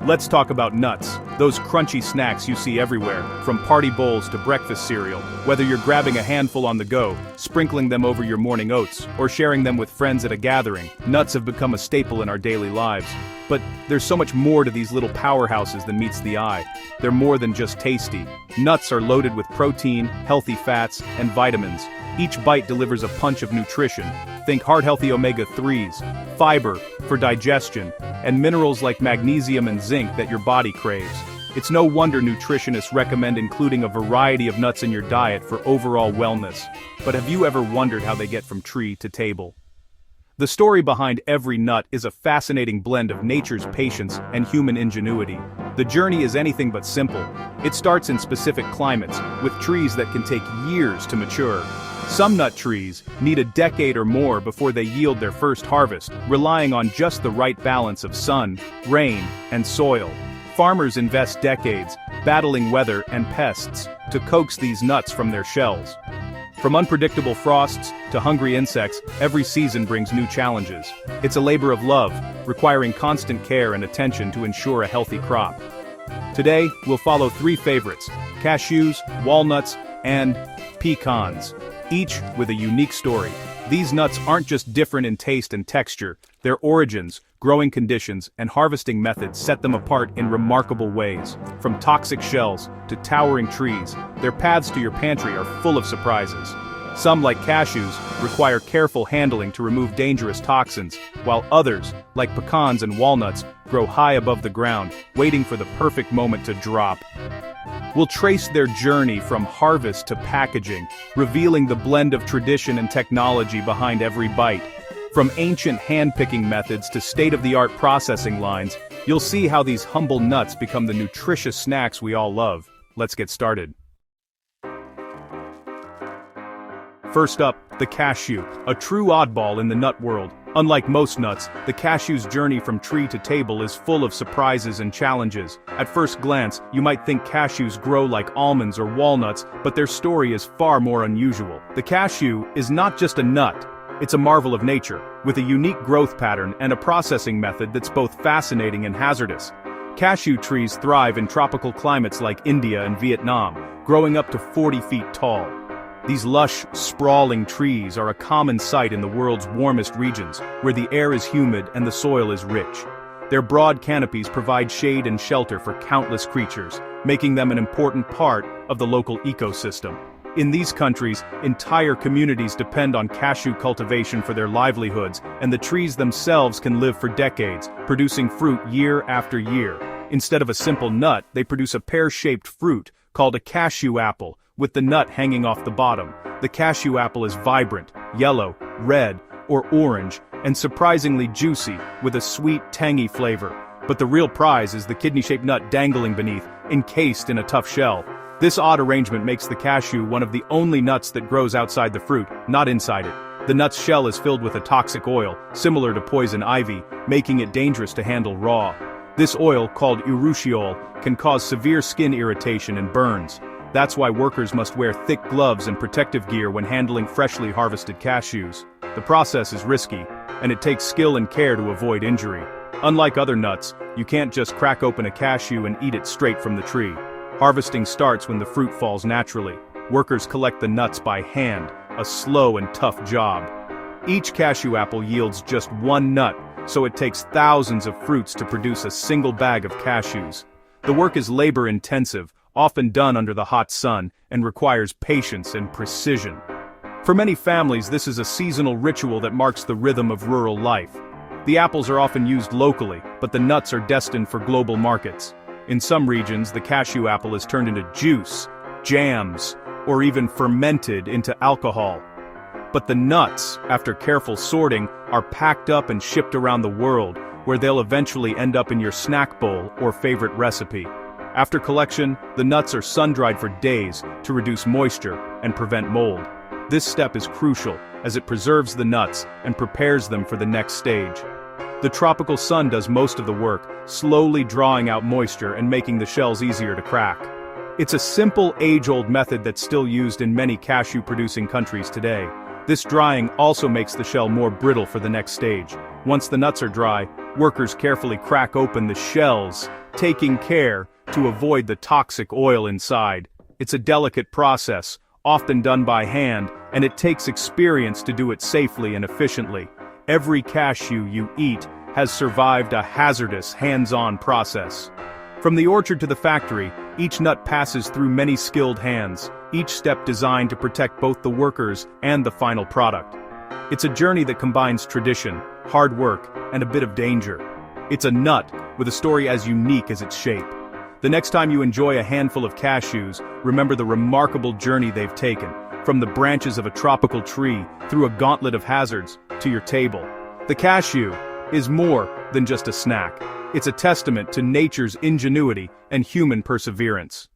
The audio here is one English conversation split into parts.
Let's talk about nuts, those crunchy snacks you see everywhere, from party bowls to breakfast cereal. Whether you're grabbing a handful on the go, sprinkling them over your morning oats, or sharing them with friends at a gathering, nuts have become a staple in our daily lives. But there's so much more to these little powerhouses than meets the eye. They're more than just tasty. Nuts are loaded with protein, healthy fats, and vitamins. Each bite delivers a punch of nutrition. Think heart-healthy omega-3s, fiber for digestion, and minerals like magnesium and zinc that your body craves. It's no wonder nutritionists recommend including a variety of nuts in your diet for overall wellness. But have you ever wondered how they get from tree to table? The story behind every nut is a fascinating blend of nature's patience and human ingenuity. The journey is anything but simple. It starts in specific climates, with trees that can take years to mature. Some nut trees need a decade or more before they yield their first harvest, relying on just the right balance of sun, rain, and soil. Farmers invest decades, battling weather and pests, to coax these nuts from their shells. From unpredictable frosts to hungry insects, every season brings new challenges. It's a labor of love, requiring constant care and attention to ensure a healthy crop. Today, we'll follow three favorites: cashews, walnuts, and pecans, each with a unique story. These nuts aren't just different in taste and texture, their origins, growing conditions, and harvesting methods set them apart in remarkable ways. From toxic shells to towering trees, their paths to your pantry are full of surprises. Some, like cashews, require careful handling to remove dangerous toxins, while others, like pecans and walnuts, grow high above the ground, waiting for the perfect moment to drop. We'll trace their journey from harvest to packaging, revealing the blend of tradition and technology behind every bite. From ancient hand-picking methods to state-of-the-art processing lines, you'll see how these humble nuts become the nutritious snacks we all love. Let's get started. First up, the cashew, a true oddball in the nut world. Unlike most nuts, the cashew's journey from tree to table is full of surprises and challenges. At first glance, you might think cashews grow like almonds or walnuts, but their story is far more unusual. The cashew is not just a nut. It's a marvel of nature, with a unique growth pattern and a processing method that's both fascinating and hazardous. Cashew trees thrive in tropical climates like India and Vietnam, growing up to 40 feet tall. These lush, sprawling trees are a common sight in the world's warmest regions, where the air is humid and the soil is rich. Their broad canopies provide shade and shelter for countless creatures, making them an important part of the local ecosystem. In these countries, entire communities depend on cashew cultivation for their livelihoods, and the trees themselves can live for decades, producing fruit year after year. Instead of a simple nut, they produce a pear-shaped fruit called a cashew apple, with the nut hanging off the bottom. The cashew apple is vibrant, yellow, red, or orange, and surprisingly juicy, with a sweet, tangy flavor. But the real prize is the kidney-shaped nut dangling beneath, encased in a tough shell. This odd arrangement makes the cashew one of the only nuts that grows outside the fruit, not inside it. The nut's shell is filled with a toxic oil, similar to poison ivy, making it dangerous to handle raw. This oil, called urushiol, can cause severe skin irritation and burns. That's why workers must wear thick gloves and protective gear when handling freshly harvested cashews. The process is risky, and it takes skill and care to avoid injury. Unlike other nuts, you can't just crack open a cashew and eat it straight from the tree. Harvesting starts when the fruit falls naturally. Workers collect the nuts by hand, a slow and tough job. Each cashew apple yields just one nut, so it takes thousands of fruits to produce a single bag of cashews. The work is labor-intensive, often done under the hot sun, and requires patience and precision. For many families, this is a seasonal ritual that marks the rhythm of rural life. The apples are often used locally, but the nuts are destined for global markets. In some regions, the cashew apple is turned into juice, jams, or even fermented into alcohol. But the nuts, after careful sorting, are packed up and shipped around the world, where they'll eventually end up in your snack bowl or favorite recipe. After collection, the nuts are sun-dried for days to reduce moisture and prevent mold. This step is crucial, as it preserves the nuts and prepares them for the next stage. The tropical sun does most of the work, slowly drawing out moisture and making the shells easier to crack. It's a simple, age-old method that's still used in many cashew-producing countries today. This drying also makes the shell more brittle for the next stage. Once the nuts are dry, workers carefully crack open the shells, taking care to avoid the toxic oil inside. It's a delicate process, often done by hand, and it takes experience to do it safely and efficiently. Every cashew you eat has survived a hazardous, hands-on process. From the orchard to the factory, each nut passes through many skilled hands, each step designed to protect both the workers and the final product. It's a journey that combines tradition, hard work, and a bit of danger. It's a nut with a story as unique as its shape. The next time you enjoy a handful of cashews, remember the remarkable journey they've taken, from the branches of a tropical tree through a gauntlet of hazards to your table. The cashew is more than just a snack. It's a testament to nature's ingenuity and human perseverance.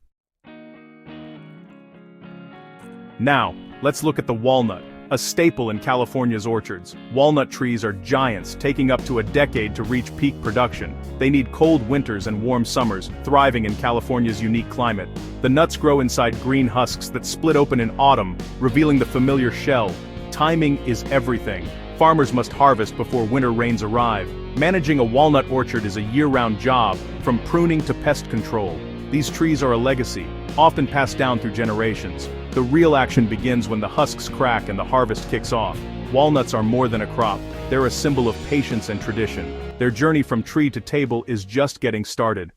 Now, let's look at the walnut, a staple in California's orchards. Walnut trees are giants, taking up to a decade to reach peak production. They need cold winters and warm summers, thriving in California's unique climate. The nuts grow inside green husks that split open in autumn, revealing the familiar shell. Timing is everything. Farmers must harvest before winter rains arrive. Managing a walnut orchard is a year-round job, from pruning to pest control. These trees are a legacy, often passed down through generations. The real action begins when the husks crack and the harvest kicks off. Walnuts are more than a crop, they're a symbol of patience and tradition. Their journey from tree to table is just getting started.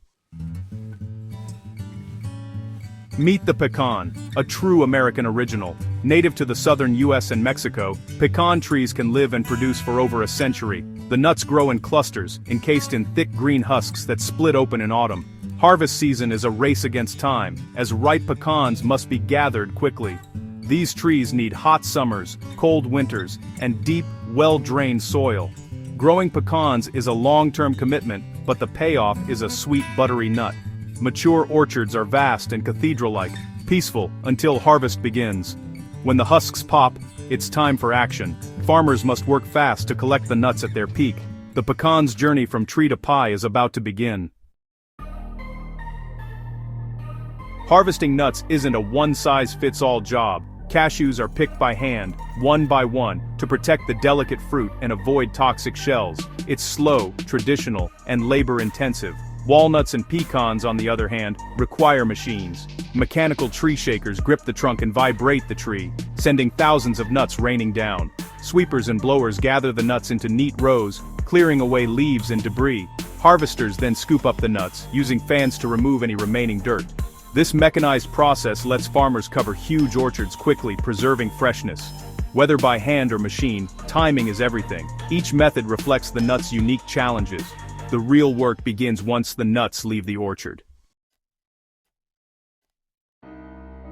Meet the pecan, a true American original. Native to the southern US and Mexico, pecan trees can live and produce for over a century. The nuts grow in clusters, encased in thick green husks that split open in autumn. Harvest season is a race against time, as ripe pecans must be gathered quickly. These trees need hot summers, cold winters, and deep, well-drained soil. Growing pecans is a long-term commitment, but the payoff is a sweet, buttery nut. Mature orchards are vast and cathedral-like, peaceful until harvest begins. When the husks pop, it's time for action. Farmers must work fast to collect the nuts at their peak. The pecan's journey from tree to pie is about to begin. Harvesting nuts isn't a one-size-fits-all job. Cashews are picked by hand, one by one, to protect the delicate fruit and avoid toxic shells. It's slow, traditional, and labor-intensive. Walnuts and pecans, on the other hand, require machines. Mechanical tree shakers grip the trunk and vibrate the tree, sending thousands of nuts raining down. Sweepers and blowers gather the nuts into neat rows, clearing away leaves and debris. Harvesters then scoop up the nuts, using fans to remove any remaining dirt. This mechanized process lets farmers cover huge orchards quickly, preserving freshness. Whether by hand or machine, timing is everything. Each method reflects the nut's unique challenges. The real work begins once the nuts leave the orchard.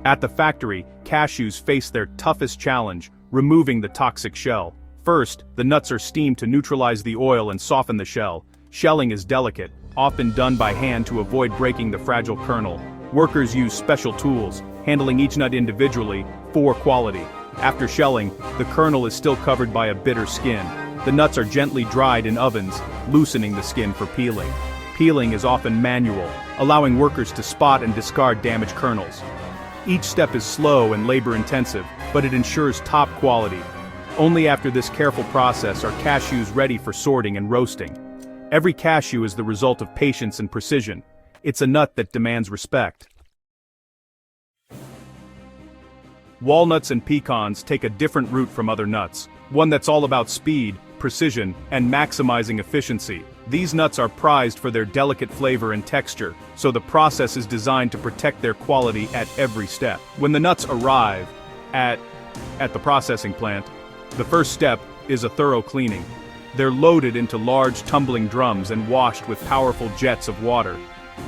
At the factory, cashews face their toughest challenge, removing the toxic shell. First, the nuts are steamed to neutralize the oil and soften the shell. Shelling is delicate, often done by hand to avoid breaking the fragile kernel. Workers use special tools, handling each nut individually, for quality. After shelling, the kernel is still covered by a bitter skin. The nuts are gently dried in ovens, loosening the skin for peeling. Peeling is often manual, allowing workers to spot and discard damaged kernels. Each step is slow and labor-intensive, but it ensures top quality. Only after this careful process are cashews ready for sorting and roasting. Every cashew is the result of patience and precision. It's a nut that demands respect. Walnuts and pecans take a different route from other nuts, one that's all about speed, precision, and maximizing efficiency. These nuts are prized for their delicate flavor and texture, so the process is designed to protect their quality at every step. When the nuts arrive at the processing plant, the first step is a thorough cleaning. They're loaded into large tumbling drums and washed with powerful jets of water.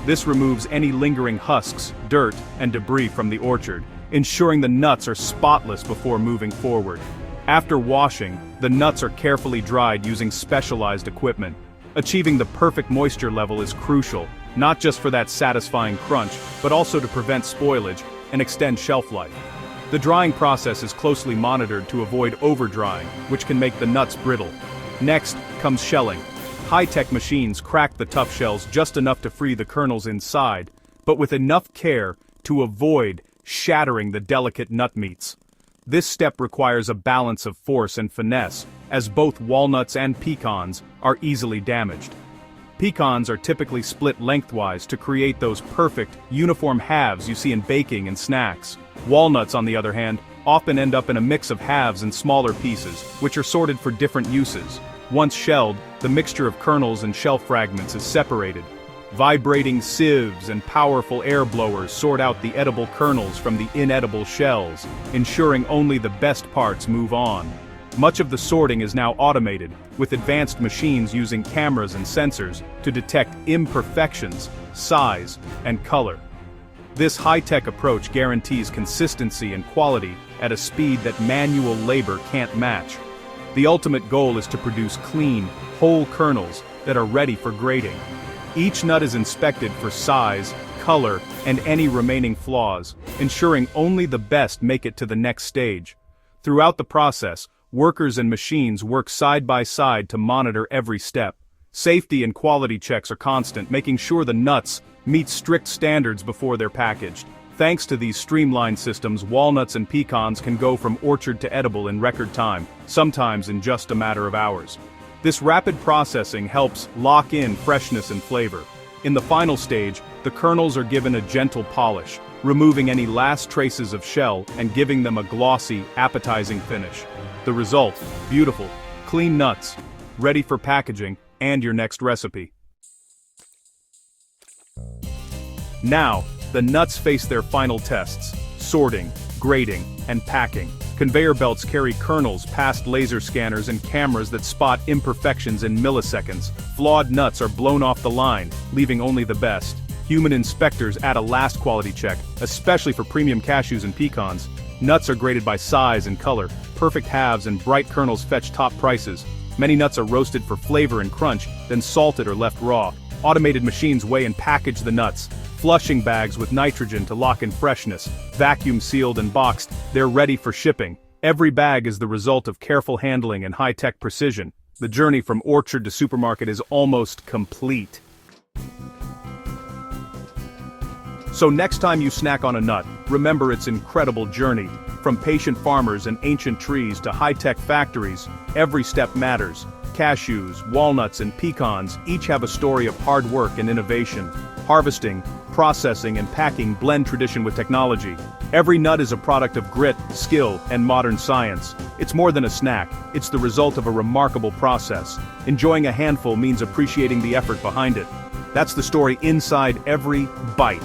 This removes any lingering husks, dirt, and debris from the orchard, ensuring the nuts are spotless before moving forward. After washing, the nuts are carefully dried using specialized equipment. Achieving the perfect moisture level is crucial, not just for that satisfying crunch, but also to prevent spoilage and extend shelf life. The drying process is closely monitored to avoid over-drying, which can make the nuts brittle. Next comes shelling. High-tech machines crack the tough shells just enough to free the kernels inside, but with enough care to avoid shattering the delicate nut meats. This step requires a balance of force and finesse, as both walnuts and pecans are easily damaged. Pecans are typically split lengthwise to create those perfect, uniform halves you see in baking and snacks. Walnuts, on the other hand, often end up in a mix of halves and smaller pieces, which are sorted for different uses. Once shelled, the mixture of kernels and shell fragments is separated. Vibrating sieves and powerful air blowers sort out the edible kernels from the inedible shells, ensuring only the best parts move on. Much of the sorting is now automated, with advanced machines using cameras and sensors to detect imperfections, size, and color. This high-tech approach guarantees consistency and quality at a speed that manual labor can't match. The ultimate goal is to produce clean, whole kernels that are ready for grating. Each nut is inspected for size, color, and any remaining flaws, ensuring only the best make it to the next stage. Throughout the process, workers and machines work side by side to monitor every step. Safety and quality checks are constant, making sure the nuts meet strict standards before they're packaged. Thanks to these streamlined systems, walnuts and pecans can go from orchard to edible in record time, sometimes in just a matter of hours. This rapid processing helps lock in freshness and flavor. In the final stage, the kernels are given a gentle polish, removing any last traces of shell and giving them a glossy, appetizing finish. The result: beautiful, clean nuts, ready for packaging and your next recipe. Now, the nuts face their final tests: sorting, grading, and packing. Conveyor belts carry kernels past laser scanners and cameras that spot imperfections in milliseconds. Flawed nuts are blown off the line, leaving only the best. Human inspectors add a last quality check, especially for premium cashews and pecans. Nuts are graded by size and color. Perfect halves and bright kernels fetch top prices. Many nuts are roasted for flavor and crunch, then salted or left raw. Automated machines weigh and package the nuts. Flushing bags with nitrogen to lock in freshness. Vacuum sealed and boxed, they're ready for shipping. Every bag is the result of careful handling and high-tech precision. The journey from orchard to supermarket is almost complete. So next time you snack on a nut, remember its incredible journey. From patient farmers and ancient trees to high-tech factories, every step matters. Cashews, walnuts, and pecans each have a story of hard work and innovation. Harvesting, processing, and packing blend tradition with technology. Every nut is a product of grit, skill, and modern science. It's more than a snack, it's the result of a remarkable process. Enjoying a handful means appreciating the effort behind it. That's the story inside every bite.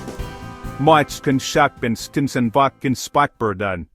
Much can shak bin stinsen vakken spakburdan.